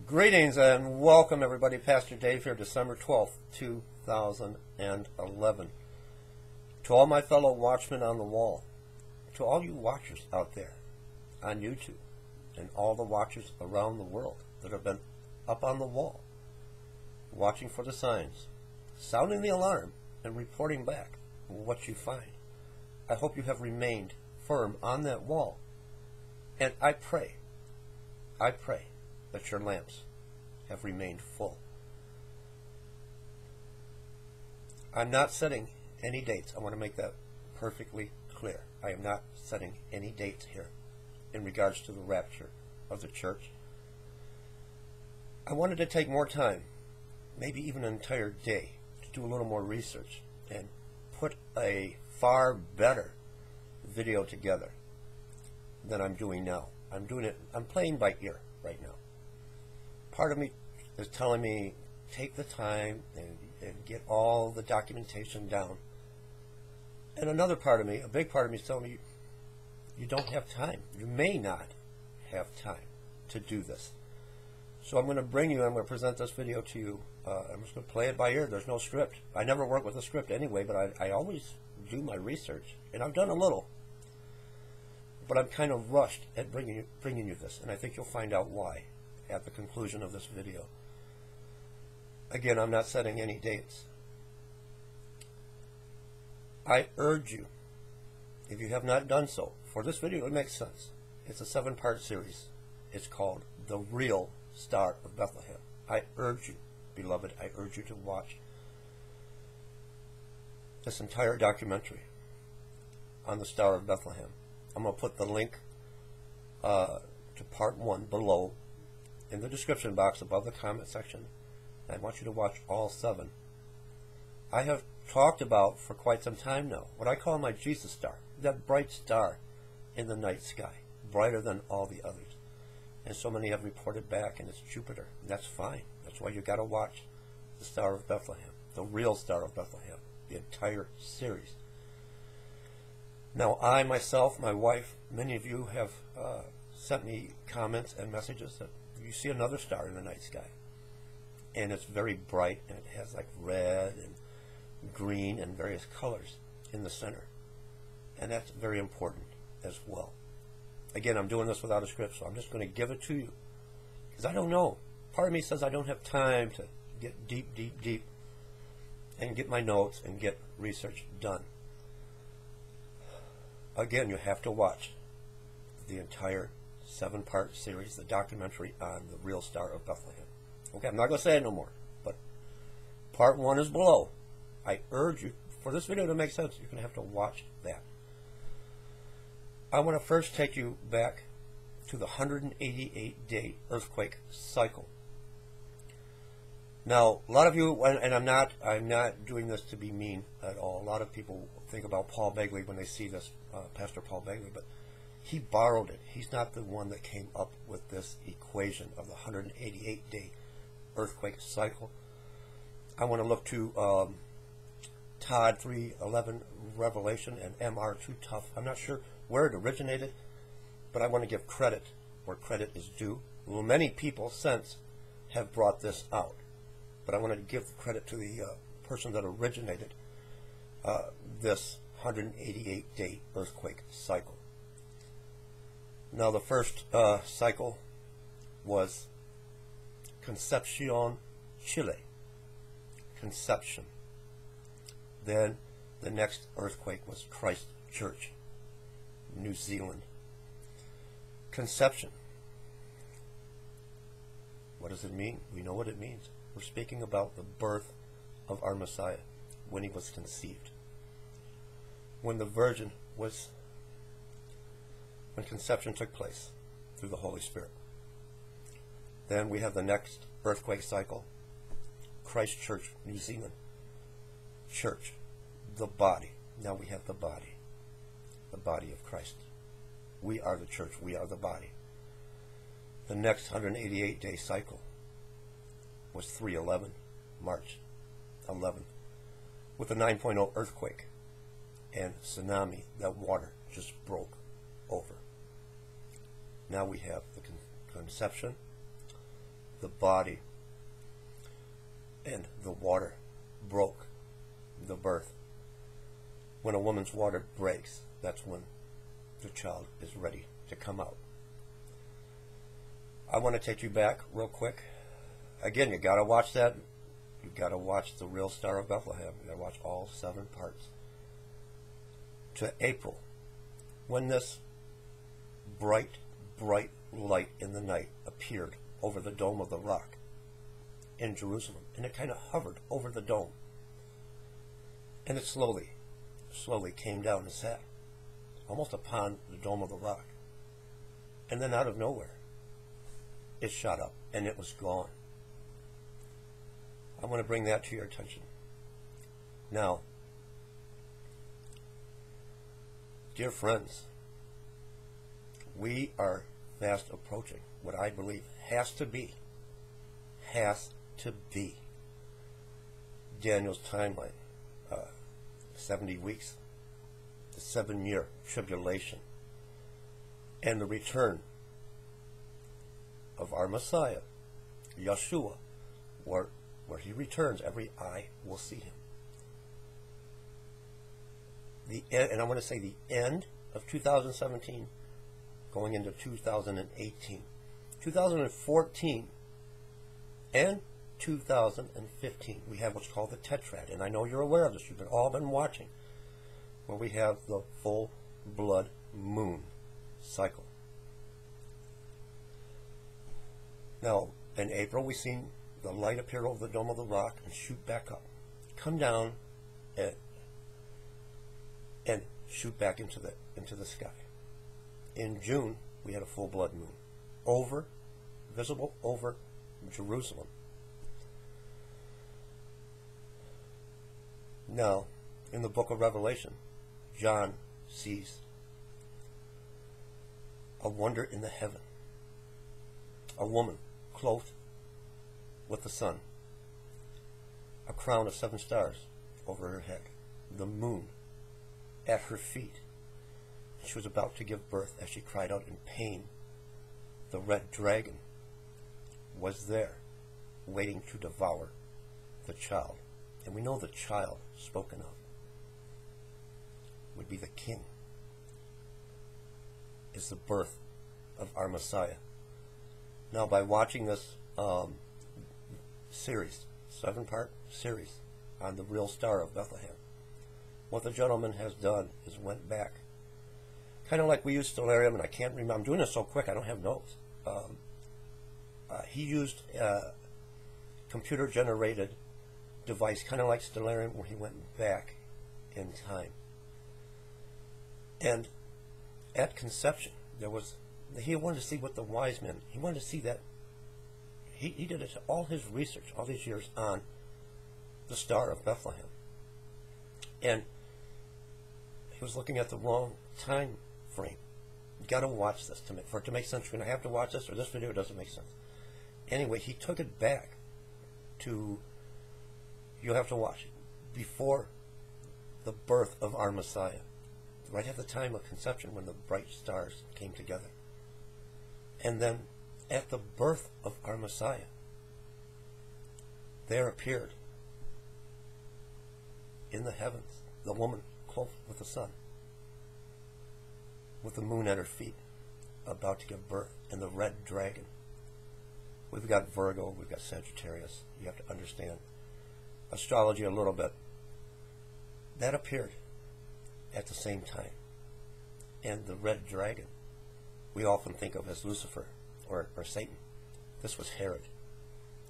Greetings and welcome everybody. Pastor Dave here, December 12th, 2011. To all my fellow watchmen on the wall, to all you watchers out there on YouTube, and all the watchers around the world that have been up on the wall, watching for the signs, sounding the alarm, and reporting back what you find. I hope you have remained firm on that wall, and I pray that your lamps have remained full. I'm not setting any dates. I want to make that perfectly clear. I am not setting any dates here in regards to the rapture of the church. I wanted to take more time, maybe even an entire day, to do a little more research and put a far better video together than I'm doing now. I'm playing by ear right now. Part of me is telling me, take the time and get all the documentation down. And another part of me, a big part of me, is telling me, you don't have time. You may not have time to do this. So I'm going to present this video to you. I'm just going to play it by ear. There's no script. I never work with a script anyway, but I always do my research. And I've done a little. But I'm kind of rushed at bringing you this. And I think you'll find out why at the conclusion of this video. Again, I'm not setting any dates. I urge you, if you have not done so, for this video it makes sense. It's a 7-part series. It's called The Real Star of Bethlehem. I urge you, beloved, I urge you to watch this entire documentary on the Star of Bethlehem. I'm going to put the link to part 1 below in the description box above the comment section. I want you to watch all 7. I have talked about for quite some time now what I call my Jesus star, that bright star in the night sky, brighter than all the others. And so many have reported back, and it's Jupiter. And that's fine. That's why you got to watch the Star of Bethlehem, the real Star of Bethlehem, the entire series. Now, I myself, my wife, many of you have sent me comments and messages that you see another star in the night sky, and it's very bright, and it has like red and green and various colors in the center, and that's very important as well. Again, I'm doing this without a script, so I'm just going to give it to you because I don't know. Part of me says I don't have time to get deep and get my notes and get research done. Again, you have to watch the entire 7-part series, the documentary on the real Star of Bethlehem. Okay, I'm not going to say it no more, but part 1 is below. I urge you, for this video to make sense, you're going to have to watch that. I want to first take you back to the 188-day earthquake cycle. Now, a lot of you, and I'm not doing this to be mean at all. A lot of people think about Paul Begley when they see this, Pastor Paul Begley, but he borrowed it. He's not the one that came up with this equation of the 188-day earthquake cycle. I want to look to Todd 3:11 Revelation and MR 2 Tough. I'm not sure where it originated, but I want to give credit where credit is due. Well, many people since have brought this out, but I want to give credit to the person that originated this 188-day earthquake cycle. Now, the first cycle was Concepcion, Chile. Conception. Then the next earthquake was Christchurch, New Zealand. Conception. What does it mean? We know what it means. We're speaking about the birth of our Messiah, when he was conceived. When conception took place through the Holy Spirit. Then we have the next earthquake cycle, Christchurch, New Zealand. Church, the body. Now we have the body of Christ. We are the church. We are the body. The next 188-day cycle was 3/11, March 11, with a 9.0 earthquake and tsunami. That water just broke over. Now we have the conception, the body and the water broke the birth. When a woman's water breaks, that's when the child is ready to come out. I want to take you back real quick. Again, you got to watch that. You got to watch The Real Star of Bethlehem. You got to watch all 7 parts. To April, when this bright, bright light in the night appeared over the Dome of the Rock in Jerusalem, and it kind of hovered over the dome, and it slowly came down and sat almost upon the Dome of the Rock, and then out of nowhere it shot up and it was gone. I want to bring that to your attention. Now, dear friends, we are fast approaching what I believe has to be Daniel's timeline. 70 weeks, the 7-year tribulation, and the return of our Messiah, Yeshua, where he returns, every eye will see him. And I want to say the end of 2017, going into 2018, 2014, and 2015, we have what's called the Tetrad, and I know you're aware of this. You've all been watching, where we have the full blood moon cycle. Now, in April, we've seen the light appear over the Dome of the Rock and shoot back up, come down, and shoot back into the sky. In June, we had a full blood moon, visible over Jerusalem. Now, in the book of Revelation, John sees a wonder in the heaven. A woman clothed with the sun, a crown of 7 stars over her head, the moon at her feet. She was about to give birth as she cried out in pain. The red dragon was there, waiting to devour the child. And we know the child spoken of would be the king. Is the birth of our Messiah. Now, by watching this series, 7-part series on the real star of Bethlehem, what the gentleman has done is went back, kind of like we used Stellarium, and I can't remember, I'm doing this so quick I don't have notes. He used a computer-generated device, kind of like Stellarium, where he went back in time. And at conception, he wanted to see what the wise men, he wanted to see that, he did it, all his research, all these years on the Star of Bethlehem. And he was looking at the wrong time frame. You got to watch this for it to make sense. You're going to have to watch this, or this video doesn't make sense. Anyway, he took it back to, you'll have to watch it, before the birth of our Messiah. Right at the time of conception, when the bright stars came together. And then at the birth of our Messiah, there appeared in the heavens the woman clothed with the sun, with the moon at her feet, about to give birth, and the red dragon. We've got Virgo, we've got Sagittarius. You have to understand astrology a little bit. That appeared at the same time. And the red dragon, we often think of as Lucifer or Satan. This was Herod.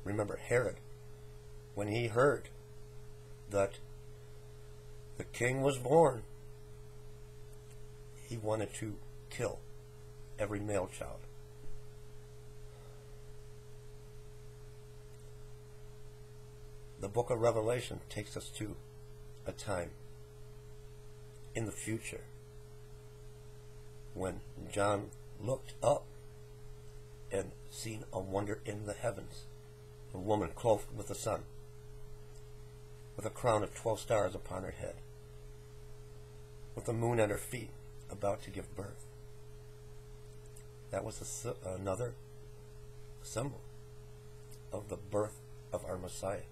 Remember, Herod, when he heard that the king was born, he wanted to kill every male child. The book of Revelation takes us to a time in the future when John looked up and seen a wonder in the heavens, a woman clothed with the sun, with a crown of 12 stars upon her head, with the moon at her feet, about to give birth. That was another symbol of the birth of our Messiah.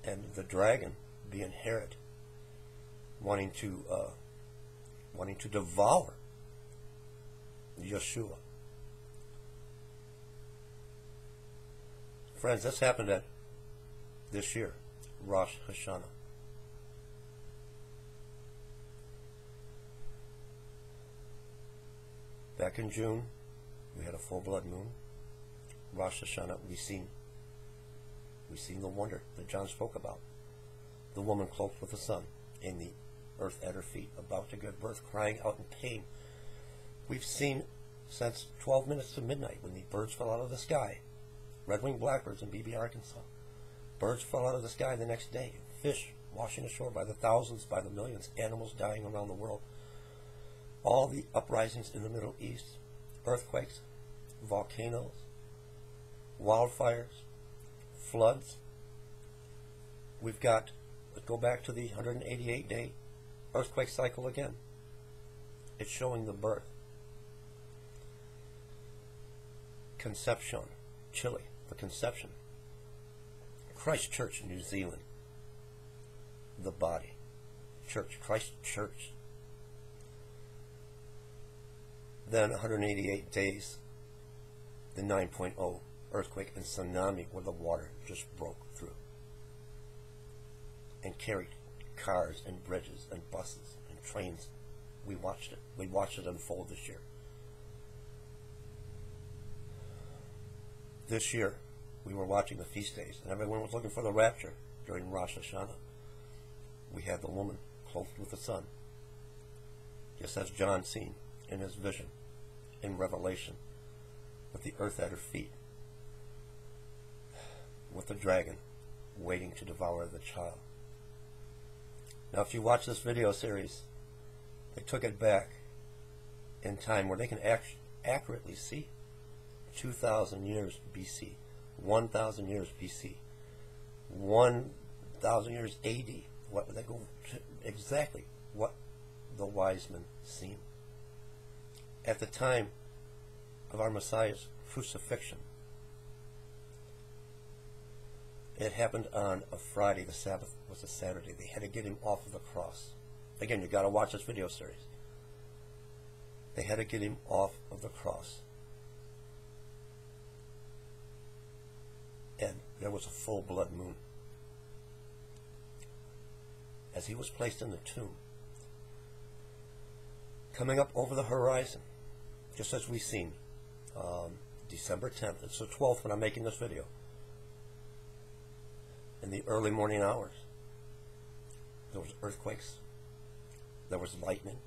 And the dragon being Herod, wanting to devour Yeshua. Friends, this happened at this year, Rosh Hashanah. Back in June, we had a full blood moon. Rosh Hashanah, we seen the wonder that John spoke about. The woman cloaked with the sun, and the earth at her feet, about to give birth, crying out in pain. We've seen since 12 minutes to midnight, when the birds fell out of the sky, red-winged blackbirds in BB, Arkansas. Birds fell out of the sky the next day. Fish washing ashore by the thousands, by the millions. Animals dying around the world. All the uprisings in the Middle East. Earthquakes, volcanoes, wildfires, floods. We've got, let's go back to the 188-day earthquake cycle again. It's showing the birth. Conception, Chile, the conception. Christchurch, New Zealand, the body. Church, Christchurch. Then 188 days, the 9.0 earthquake and tsunami, where the water just broke through and carried cars and bridges and buses and trains. We watched it. We watched it unfold this year. This year, we were watching the feast days, and everyone was looking for the rapture during Rosh Hashanah. We had the woman clothed with the sun, just as John seen in his vision in Revelation, with the earth at her feet, with the dragon waiting to devour the child. Now, if you watch this video series, they took it back in time where they can accurately see 2,000 years BC, 1,000 years BC, 1,000 years AD. What they go to exactly what the wise men seen at the time of our Messiah's crucifixion. It happened on a Friday. The Sabbath was a Saturday. They had to get him off of the cross. Again, you got to watch this video series. They had to get him off of the cross. And there was a full blood moon. As he was placed in the tomb, coming up over the horizon, just as we've seen, December 10th. It's the 12th when I'm making this video. In the early morning hours, there was earthquakes, there was lightning.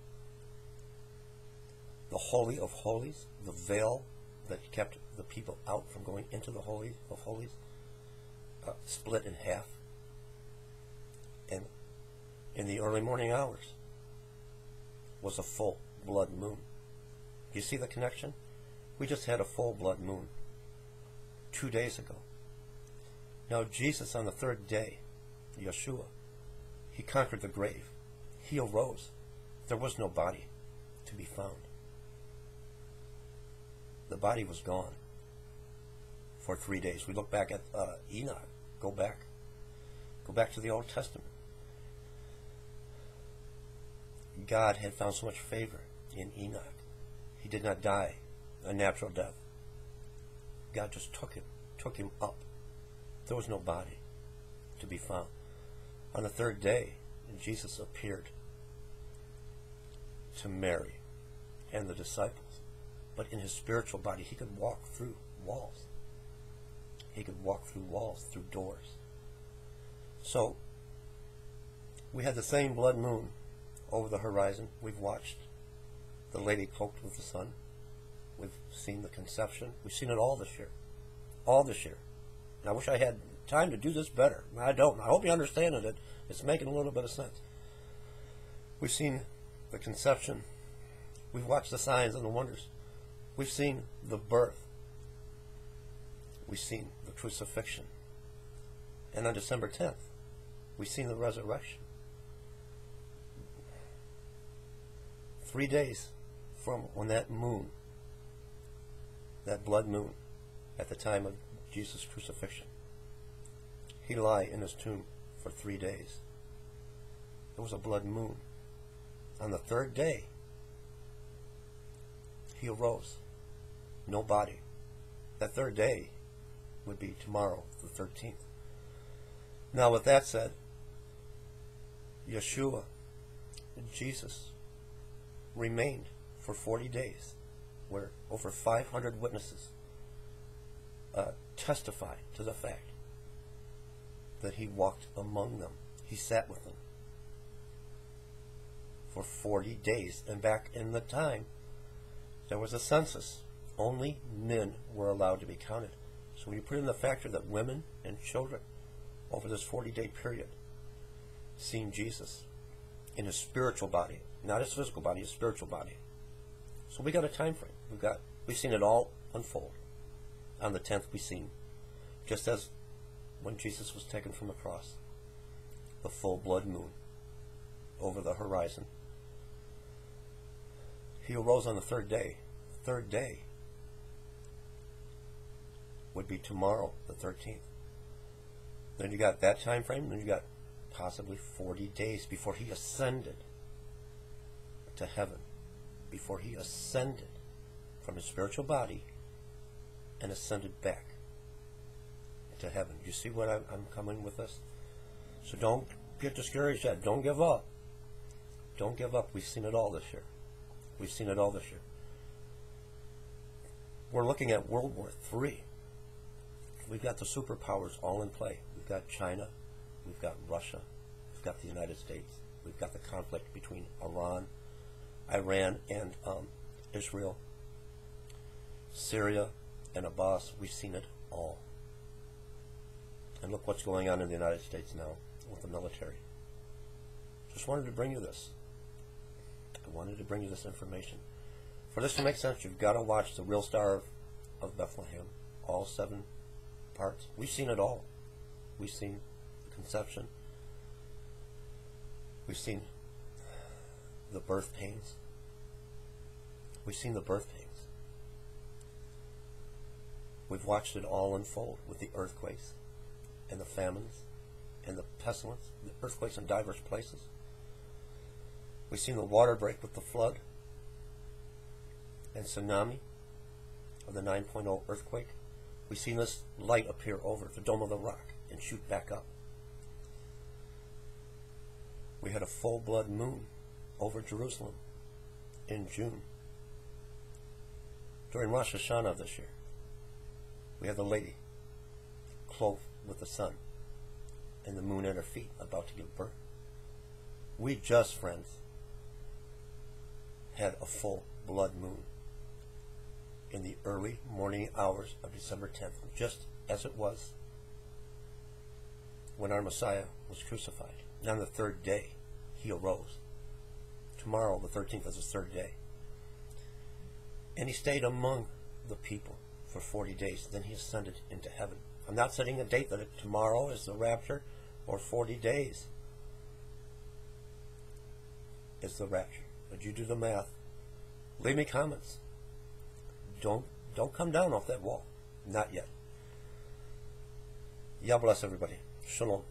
The Holy of Holies, the veil that kept the people out from going into the Holy of Holies, split in half. And in the early morning hours was a full blood moon. You see the connection? We just had a full blood moon 2 days ago. Now Jesus, on the third day, Yeshua, he conquered the grave. He arose. There was no body to be found. The body was gone for 3 days. We look back at Enoch. Go back to the Old Testament. God had found so much favor in Enoch. He did not die a natural death. God just took him up. There was no body to be found. On the third day, Jesus appeared to Mary and the disciples. But in his spiritual body, he could walk through walls. He could walk through walls, through doors. So, we had the same blood moon over the horizon. We've watched the lady cloaked with the sun. We've seen the conception. We've seen it all this year. All this year. And I wish I had time to do this better. I don't. I hope you understand it. It's making a little bit of sense. We've seen the conception. We've watched the signs and the wonders. We've seen the birth. We've seen the crucifixion. And on December 10th, we've seen the resurrection. 3 days from when that moon, that blood moon, at the time of Jesus' crucifixion. He lay in his tomb for 3 days. It was a blood moon. On the third day, he arose. No body. That third day would be tomorrow, the 13th. Now, with that said, Yeshua, Jesus, remained for 40 days, where over 500 witnesses testify to the fact that he walked among them. He sat with them for 40 days. And back in the time, there was a census. Only men were allowed to be counted. So when you put in the factor that women and children over this 40-day period seen Jesus in his spiritual body, not his physical body, his spiritual body. So we got a time frame. We've seen it all unfold. On the 10th, we seen, just as when Jesus was taken from the cross, the full blood moon over the horizon. He arose on the third day. Third day would be tomorrow, the 13th. Then you got that time frame, then you got possibly 40 days before he ascended to heaven, before he ascended from his spiritual body and ascended back to heaven. You see what I'm coming with this? So don't get discouraged yet. Don't give up. Don't give up. We've seen it all this year. We've seen it all this year. We're looking at World War III. We've got the superpowers all in play. We've got China. We've got Russia. We've got the United States. We've got the conflict between Iran and Israel, Syria, and Abbas. We've seen it all. And look what's going on in the United States now with the military. Just wanted to bring you this. I wanted to bring you this information. For this to make sense, you've got to watch The Real Star of Bethlehem, all 7 parts. We've seen it all. We've seen the conception. We've seen the birth pains. We've seen the birth pains. We've watched it all unfold with the earthquakes and the famines and the pestilence, the earthquakes in diverse places. We've seen the water break with the flood and tsunami of the 9.0 earthquake. We've seen this light appear over the Dome of the Rock and shoot back up. We had a full blood moon over Jerusalem in June during Rosh Hashanah this year. We had the lady clothed with the sun and the moon at her feet about to give birth. We just, friends, had a full blood moon in the early morning hours of December 10th, just as it was when our Messiah was crucified. And on the third day, he arose. Tomorrow, the 13th, is his third day. And he stayed among the people for 40 days. Then he ascended into heaven. I'm not setting a date that tomorrow is the rapture or 40 days is the rapture. But you do the math. Leave me comments. Don't come down off that wall. Not yet. Yah bless everybody. Shalom.